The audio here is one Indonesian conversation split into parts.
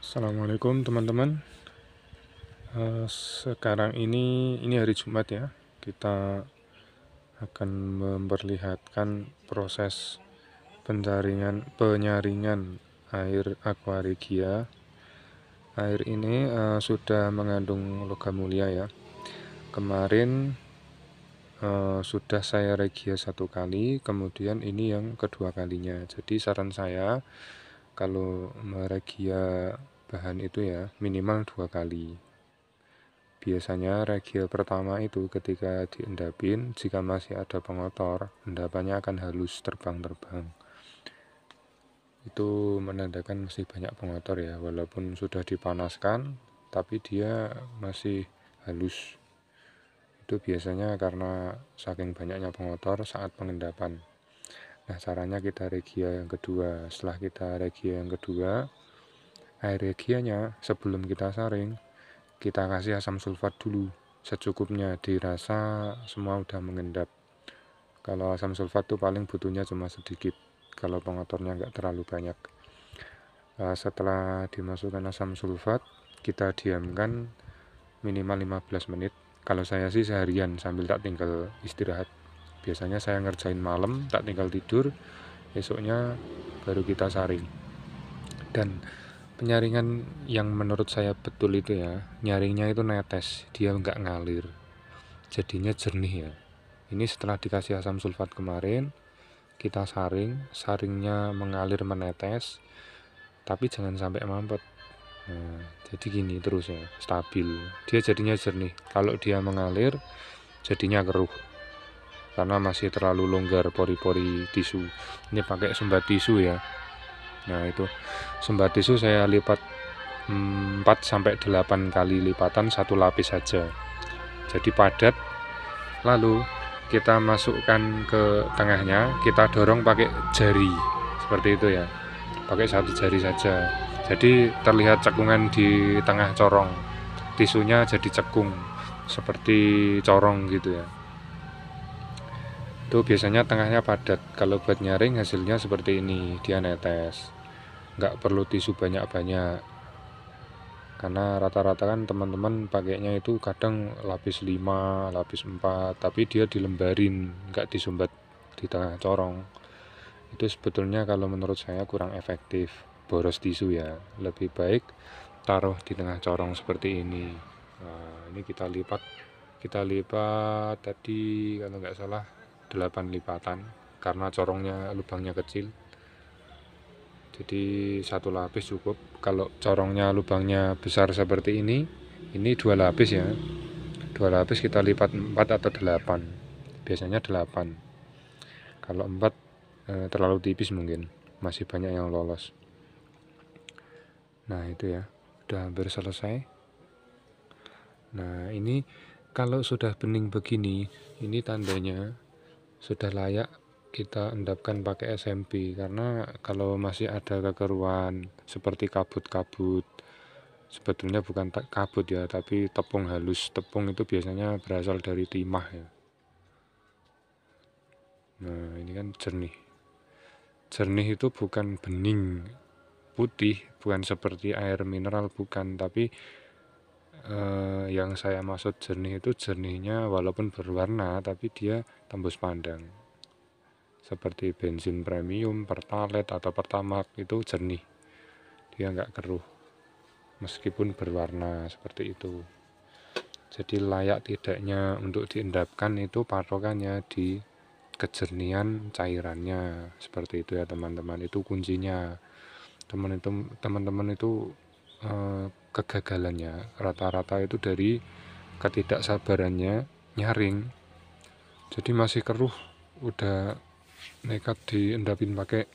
Assalamualaikum teman-teman. Sekarang ini hari Jumat ya. Kita akan memperlihatkan proses penyaringan air aqua regia. Air ini sudah mengandung logam mulia ya. Kemarin sudah saya regia 1 kali, kemudian ini yang kedua kalinya. Jadi saran saya kalau meregia bahan itu ya minimal 2 kali. Biasanya regia pertama itu ketika diendapin, jika masih ada pengotor, endapannya akan halus terbang-terbang. Itu menandakan masih banyak pengotor ya, walaupun sudah dipanaskan, tapi dia masih halus. Itu biasanya karena saking banyaknya pengotor saat pengendapan. Nah, caranya kita regia yang kedua. Setelah kita regia yang kedua, air regianya sebelum kita saring, kita kasih asam sulfat dulu secukupnya, dirasa semua udah mengendap. Kalau asam sulfat tuh paling butuhnya cuma sedikit kalau pengotornya nggak terlalu banyak. Setelah dimasukkan asam sulfat, kita diamkan minimal 15 menit. Kalau saya sih seharian sambil tak tinggal istirahat. Biasanya saya ngerjain malam, tak tinggal tidur, esoknya baru kita saring. Dan penyaringan yang menurut saya betul itu ya, nyaringnya itu netes, dia nggak ngalir, jadinya jernih ya. Ini setelah dikasih asam sulfat kemarin, kita saringnya mengalir menetes, tapi jangan sampai mampet. Nah, jadi gini terus ya, stabil, dia jadinya jernih. Kalau dia mengalir, jadinya keruh, karena masih terlalu longgar pori-pori tisu. Ini pakai sumbat tisu ya. Nah itu sumbat tisu saya lipat 4-8 kali lipatan, 1 lapis saja, jadi padat. Lalu kita masukkan ke tengahnya, kita dorong pakai jari seperti itu ya, pakai 1 jari saja, jadi terlihat cekungan di tengah corong, tisunya jadi cekung seperti corong gitu ya. Itu biasanya tengahnya padat. Kalau buat nyaring hasilnya seperti ini, dia netes, nggak perlu tisu banyak-banyak, karena rata-rata kan teman-teman pakainya itu kadang lapis 5, lapis 4, tapi dia dilembarin, nggak disumbat di tengah corong. Itu sebetulnya kalau menurut saya kurang efektif, boros tisu ya. Lebih baik taruh di tengah corong seperti ini. Nah, ini kita lipat tadi kalau nggak salah 8 lipatan, karena corongnya lubangnya kecil, jadi 1 lapis cukup. Kalau corongnya lubangnya besar seperti ini 2 lapis ya, 2 lapis kita lipat 4 atau 8, biasanya 8. Kalau 4 terlalu tipis, mungkin masih banyak yang lolos. Nah itu ya, udah hampir selesai. Nah ini kalau sudah bening begini, ini tandanya sudah layak kita endapkan pakai SMP. Karena kalau masih ada kekeruan seperti kabut-kabut, sebetulnya bukan kabut ya, tapi tepung halus. Tepung itu biasanya berasal dari timah ya. Nah ini kan jernih. Jernih itu bukan bening putih, bukan seperti air mineral, bukan, tapi yang saya maksud jernih itu jernihnya walaupun berwarna, tapi dia tembus pandang. Seperti bensin premium, pertalite atau pertamax itu jernih, dia nggak keruh meskipun berwarna seperti itu. Jadi layak tidaknya untuk diendapkan itu patokannya di kejernihan cairannya, seperti itu ya teman-teman. Itu kuncinya. Teman-teman itu kegagalannya rata-rata itu dari ketidaksabarannya nyaring, jadi masih keruh, udah nekat diendapin pakai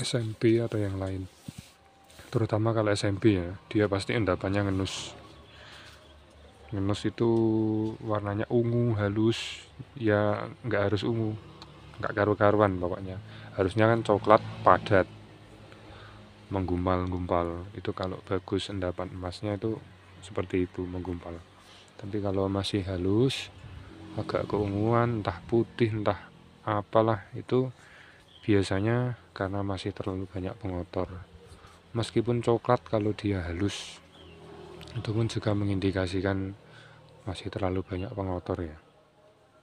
SMP atau yang lain. Terutama kalau SMP ya, dia pasti endapannya ngenus itu warnanya ungu halus ya, nggak harus ungu, nggak karu-karuan pokoknya, harusnya kan coklat padat menggumpal-gumpal. Itu kalau bagus endapan emasnya itu seperti itu, menggumpal. Tapi kalau masih halus, agak keunguan, entah putih entah apalah, itu biasanya karena masih terlalu banyak pengotor. meskipun coklat kalau dia halus, itu pun juga mengindikasikan masih terlalu banyak pengotor ya.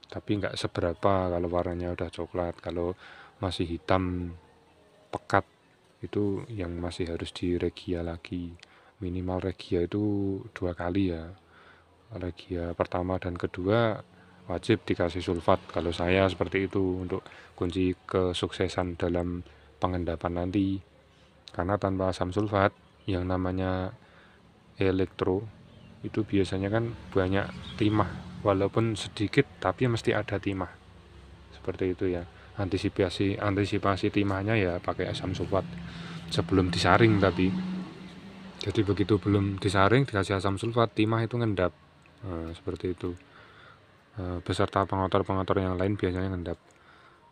Tapi nggak seberapa kalau warnanya udah coklat. Kalau masih hitam pekat itu yang masih harus diregia lagi. Minimal regia itu 2 kali ya. Regia pertama dan kedua wajib dikasih sulfat. Kalau saya seperti itu untuk kunci kesuksesan dalam pengendapan nanti. Karena tanpa asam sulfat yang namanya elektro itu biasanya kan banyak timah, walaupun sedikit tapi mesti ada timah seperti itu ya. Antisipasi timahnya ya pakai asam sulfat sebelum disaring. Tapi jadi begitu belum disaring dikasih asam sulfat, timah itu ngendap. Nah, seperti itu. Beserta pengotor-pengotor yang lain biasanya ngendap,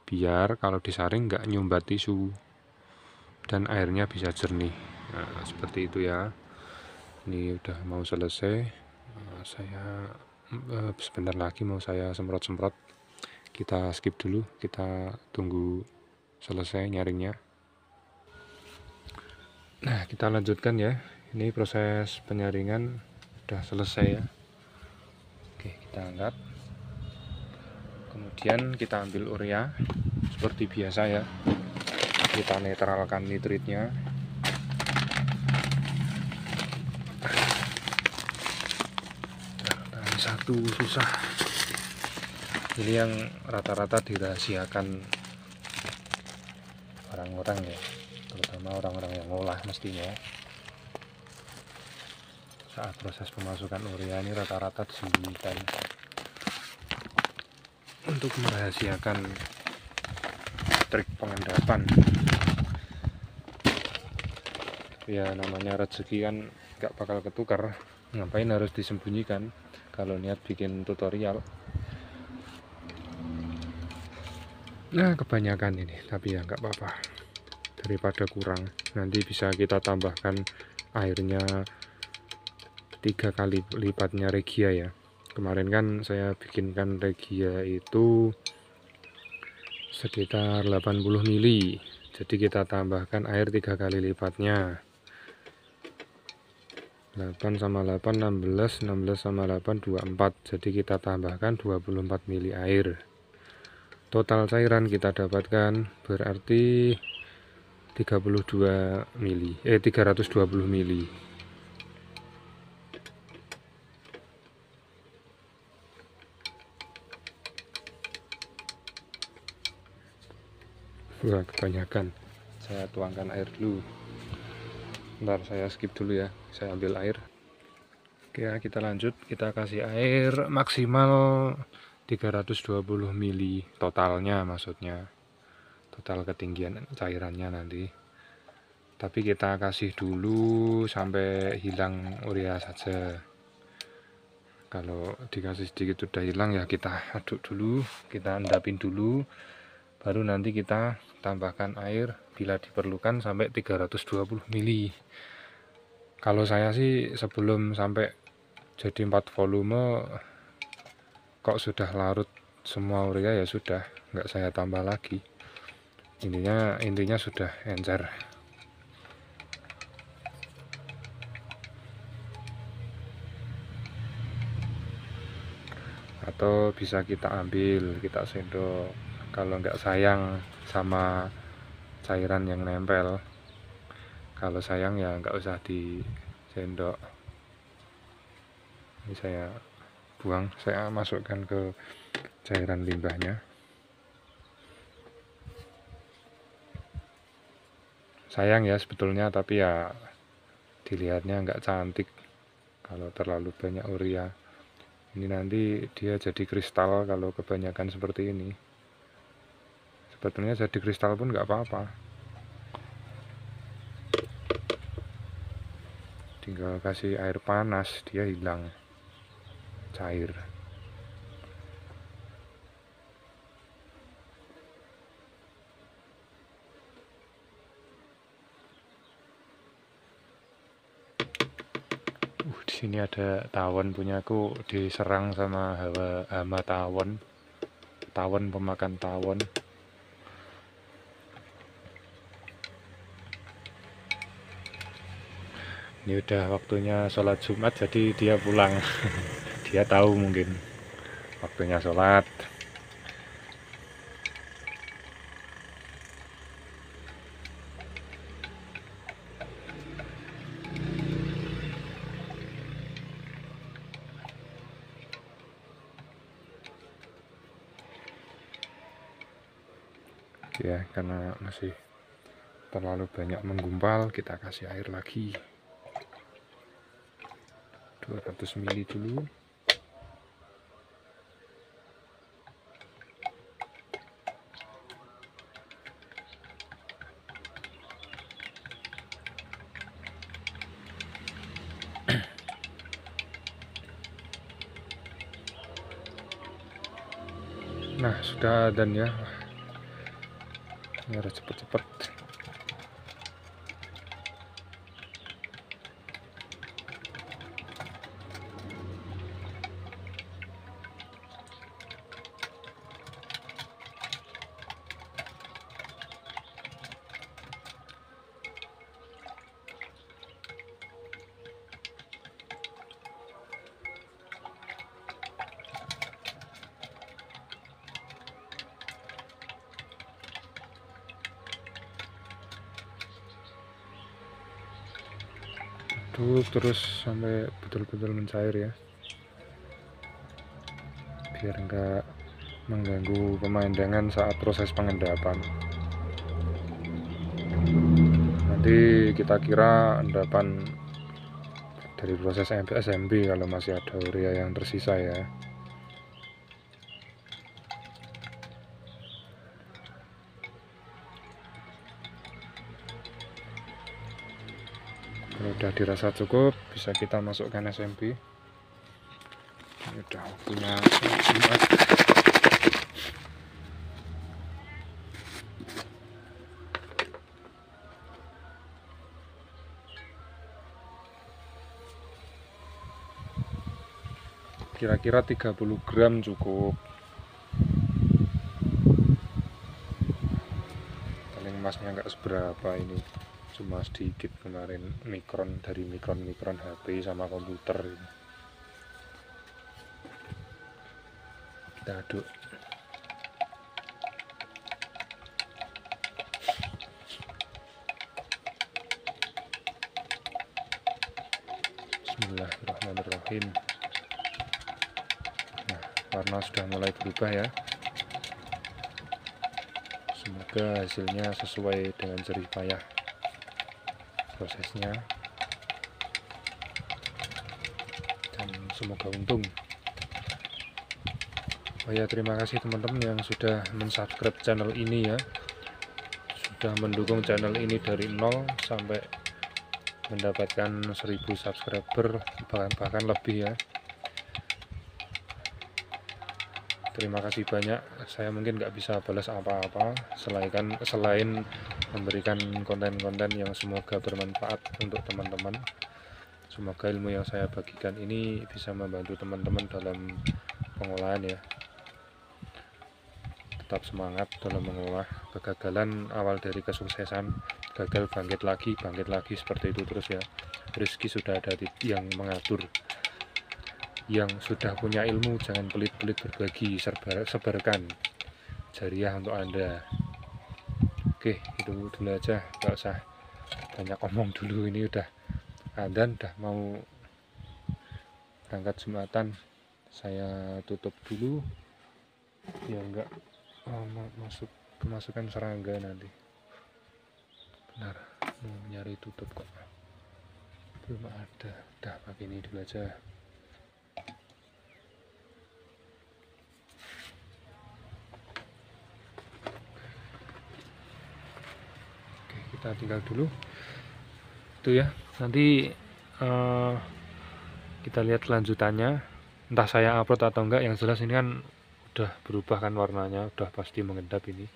biar kalau disaring nggak nyumbat tisu dan airnya bisa jernih. Nah, seperti itu ya. Ini udah mau selesai. Saya sebentar lagi mau saya semprot-semprot. Kita skip dulu, kita tunggu selesai nyaringnya. Nah, kita lanjutkan ya. Ini proses penyaringan udah selesai ya. Oke, kita angkat. Kemudian kita ambil urea seperti biasa ya. Kita netralkan nitritnya. Satu susah. Ini yang rata-rata dirahasiakan orang-orang ya, terutama orang-orang yang ngolah mestinya. Saat proses pemasukan urea ini rata-rata disembunyikan untuk merahasiakan trik pengendapan. Ya namanya rezeki kan gak bakal ketukar, ngapain harus disembunyikan kalau niat bikin tutorial. Nah kebanyakan ini, tapi ya nggak apa-apa, daripada kurang. Nanti bisa kita tambahkan airnya 3 kali lipatnya regia ya. Kemarin kan saya bikinkan regia itu sekitar 80 mili, jadi kita tambahkan air 3 kali lipatnya. 8 sama 8 16, 16 sama 8 24, jadi kita tambahkan 24 mili air. Total cairan kita dapatkan berarti 320 mili. Wah kebanyakan, saya tuangkan air dulu. Bentar saya skip dulu ya, saya ambil air. Oke ya, kita lanjut, kita kasih air maksimal 320 mili totalnya, maksudnya total ketinggian cairannya nanti. Tapi kita kasih dulu sampai hilang urea saja. Kalau dikasih sedikit sudah hilang ya kita aduk dulu, kita endapin dulu, baru nanti kita tambahkan air bila diperlukan sampai 320 mili. Kalau saya sih sebelum sampai jadi 4 volume kok sudah larut semua urea ya sudah, nggak saya tambah lagi. Intinya sudah encer. Atau bisa kita ambil, kita sendok kalau nggak sayang sama cairan yang nempel. Kalau sayang ya nggak usah di sendok. Ini saya buang, saya masukkan ke cairan limbahnya. Sayang ya sebetulnya, tapi ya dilihatnya nggak cantik kalau terlalu banyak urea. Ini nanti dia jadi kristal kalau kebanyakan seperti ini. Sebetulnya jadi kristal pun nggak apa-apa, tinggal kasih air panas dia hilang cair. Di sini ada tawon punyaku, diserang sama hama tawon pemakan tawon. Ini udah waktunya sholat Jumat, jadi dia pulang. Dia tahu mungkin waktunya sholat. Ya, karena masih terlalu banyak menggumpal, kita kasih air lagi 200 ml dulu. Nah, sudah adzan ya. Ini harus cepet-cepet. Aduk terus sampai betul-betul mencair ya, biar enggak mengganggu pemandangan saat proses pengendapan. Nanti kita kira endapan dari proses SMB kalau masih ada urea yang tersisa ya. Kalau udah dirasa cukup, bisa kita masukkan SMP. Ini udah waktunya Jumat. Kira-kira 30 gram cukup. Paling emasnya nggak seberapa ini, cuma sedikit kemarin mikron, dari mikron HP sama komputer ini. Kita aduk. Bismillahirrahmanirrahim. Nah, warna sudah mulai berubah ya. Semoga hasilnya sesuai dengan jerih payah prosesnya, dan semoga untung. Oh ya, terima kasih teman-teman yang sudah mensubscribe channel ini ya, sudah mendukung channel ini dari 0 sampai mendapatkan 1000 subscriber, bahkan lebih ya. Terima kasih banyak. Saya mungkin nggak bisa balas apa-apa selain memberikan konten-konten yang semoga bermanfaat untuk teman-teman. Semoga ilmu yang saya bagikan ini bisa membantu teman-teman dalam pengolahan ya. Tetap semangat dalam mengolah. Kegagalan awal dari kesuksesan. Gagal bangkit lagi seperti itu terus ya. Rezeki sudah ada yang mengatur. Yang sudah punya ilmu jangan pelit-pelit berbagi, sebarkan jariah untuk Anda. Oke, itu dulu aja, nggak usah banyak omong dulu. Ini udah adzan, udah mau berangkat Jumatan. Saya tutup dulu ya, nggak kemasukan serangga nanti. Benar, mau nyari tutup kok belum ada. Udah pakai ini dulu aja. Oke, kita tinggal dulu itu ya. Nanti kita lihat kelanjutannya, entah saya upload atau enggak. Yang jelas ini kan udah berubah kan warnanya, udah pasti mengendap ini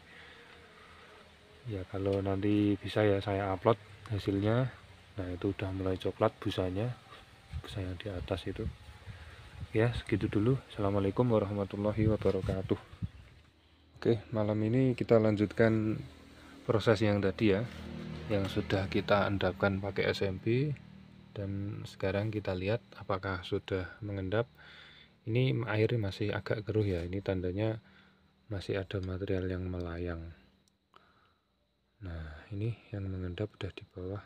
ya. Kalau nanti bisa ya saya upload hasilnya. Nah, itu udah mulai coklat busa yang di atas itu ya. Segitu dulu. Assalamualaikum warahmatullahi wabarakatuh. Oke, malam ini kita lanjutkan proses yang tadi ya, yang sudah kita endapkan pakai SMP Dan sekarang kita lihat apakah sudah mengendap. Ini air masih agak keruh ya, ini tandanya masih ada material yang melayang. Nah, ini yang mengendap udah di bawah.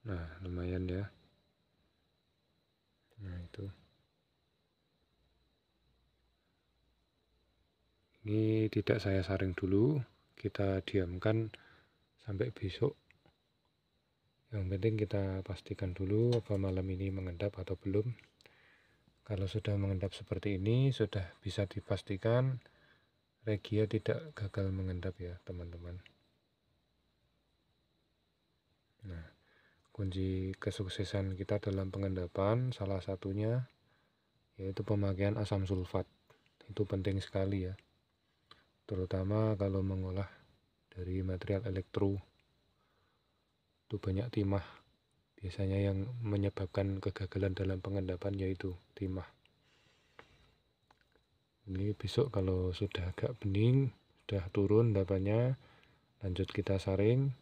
Nah, lumayan ya. Nah, itu. Ini tidak saya saring dulu, kita diamkan sampai besok. Yang penting kita pastikan dulu apa malam ini mengendap atau belum. Kalau sudah mengendap seperti ini, sudah bisa dipastikan Regia tidak gagal mengendap ya teman-teman. Nah, kunci kesuksesan kita dalam pengendapan salah satunya yaitu pemakaian asam sulfat. Itu penting sekali ya, terutama kalau mengolah dari material elektro. Itu banyak timah. Biasanya yang menyebabkan kegagalan dalam pengendapan yaitu timah. Ini besok kalau sudah agak bening, sudah turun endapannya, lanjut kita saring.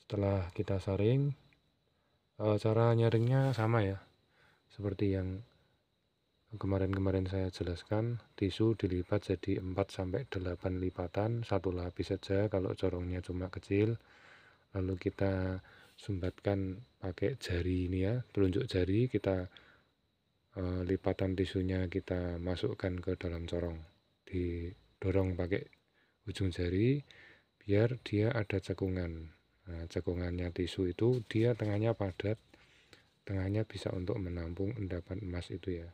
Setelah kita saring, cara nyaringnya sama ya, seperti yang kemarin saya jelaskan. Tisu dilipat jadi 4-8 lipatan, satu lapis saja kalau corongnya cuma kecil. Lalu kita sumbatkan pakai jari ini ya, telunjuk jari, kita lipatan tisunya kita masukkan ke dalam corong, didorong pakai ujung jari biar dia ada cekungan. Nah, cekungannya tisu itu dia tengahnya padat, tengahnya bisa untuk menampung endapan emas itu ya.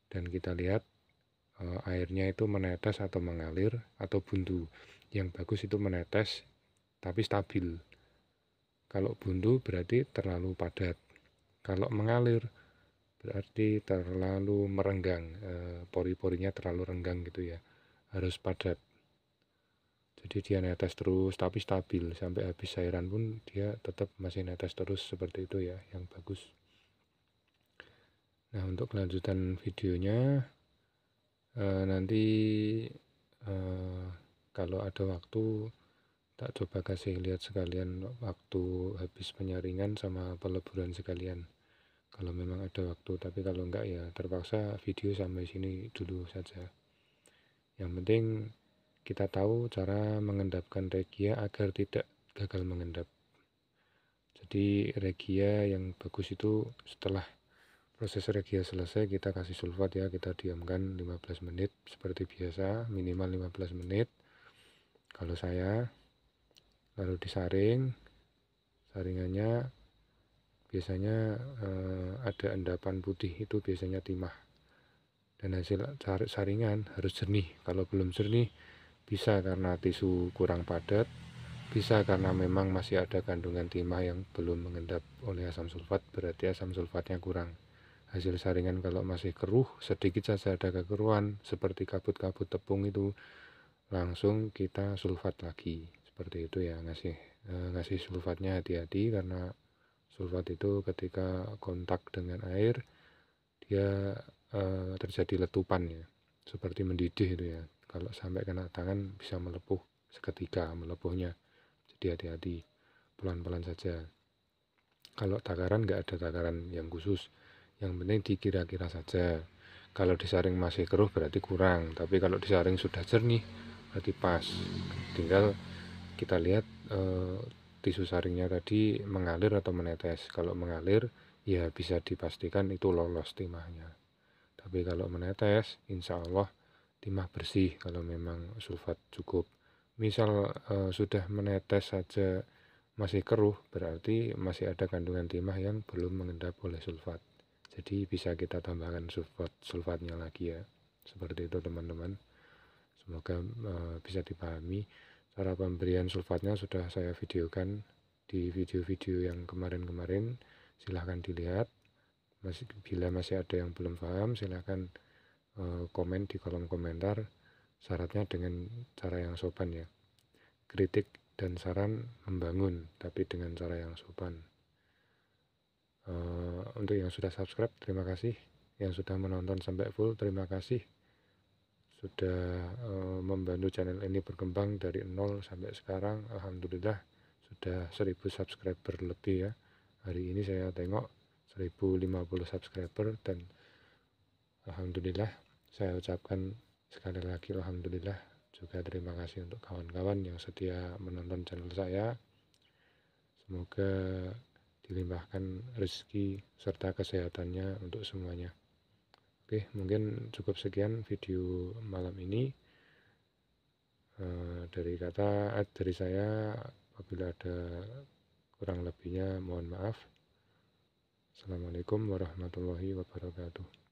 Dan kita lihat airnya itu menetes atau mengalir atau buntu. Yang bagus itu menetes tapi stabil. Kalau buntu berarti terlalu padat. Kalau mengalir berarti terlalu merenggang, pori-porinya terlalu renggang gitu ya. Harus padat. Jadi dia netes terus tapi stabil sampai habis cairan pun dia tetap masih netes terus seperti itu ya, yang bagus. Nah, untuk kelanjutan videonya nanti kalau ada waktu tak coba kasih lihat sekalian waktu habis penyaringan sama peleburan sekalian kalau memang ada waktu, tapi kalau enggak ya terpaksa video sampai sini dulu saja. Yang penting kita tahu cara mengendapkan regia agar tidak gagal mengendap. Jadi regia yang bagus itu setelah proses regia selesai kita kasih sulfat ya, kita diamkan 15 menit seperti biasa, minimal 15 menit kalau saya. Lalu disaring, saringannya biasanya ada endapan putih, itu biasanya timah. Dan hasil saringan harus jernih. Kalau belum jernih bisa karena tisu kurang padat, bisa karena memang masih ada kandungan timah yang belum mengendap oleh asam sulfat, berarti asam sulfatnya kurang. Hasil saringan kalau masih keruh, sedikit saja ada kekeruhan seperti kabut-kabut tepung itu, langsung kita sulfat lagi. Seperti itu ya, ngasih sulfatnya hati-hati karena sulfat itu ketika kontak dengan air dia terjadi letupan ya, seperti mendidih itu ya. Kalau sampai kena tangan bisa melepuh seketika melepuhnya. Jadi hati-hati, pelan-pelan saja. Kalau takaran nggak ada takaran yang khusus, yang penting dikira-kira saja. Kalau disaring masih keruh berarti kurang, tapi kalau disaring sudah jernih berarti pas. Tinggal kita lihat tisu saringnya tadi mengalir atau menetes. Kalau mengalir ya bisa dipastikan itu lolos timahnya. Tapi kalau menetes insya Allah timah bersih kalau memang sulfat cukup. Misal sudah menetes saja masih keruh berarti masih ada kandungan timah yang belum mengendap oleh sulfat. Jadi bisa kita tambahkan sulfatnya lagi ya. Seperti itu teman-teman. Semoga bisa dipahami. Cara pemberian sulfatnya sudah saya videokan di video-video yang kemarin-kemarin. Silahkan dilihat. Bila masih ada yang belum paham, silahkan komen di kolom komentar. Syaratnya dengan cara yang sopan ya. Kritik dan saran membangun, tapi dengan cara yang sopan. Untuk yang sudah subscribe, terima kasih. Yang sudah menonton sampai full, terima kasih. Sudah membantu channel ini berkembang dari 0 sampai sekarang. Alhamdulillah sudah 1000 subscriber lebih ya. Hari ini saya tengok 1050 subscriber, dan alhamdulillah saya ucapkan sekali lagi alhamdulillah. Juga terima kasih untuk kawan-kawan yang setia menonton channel saya. Semoga dilimpahkan rezeki serta kesehatannya untuk semuanya. Oke, mungkin cukup sekian video malam ini. Dari saya, apabila ada kurang lebihnya mohon maaf. Assalamualaikum warahmatullahi wabarakatuh.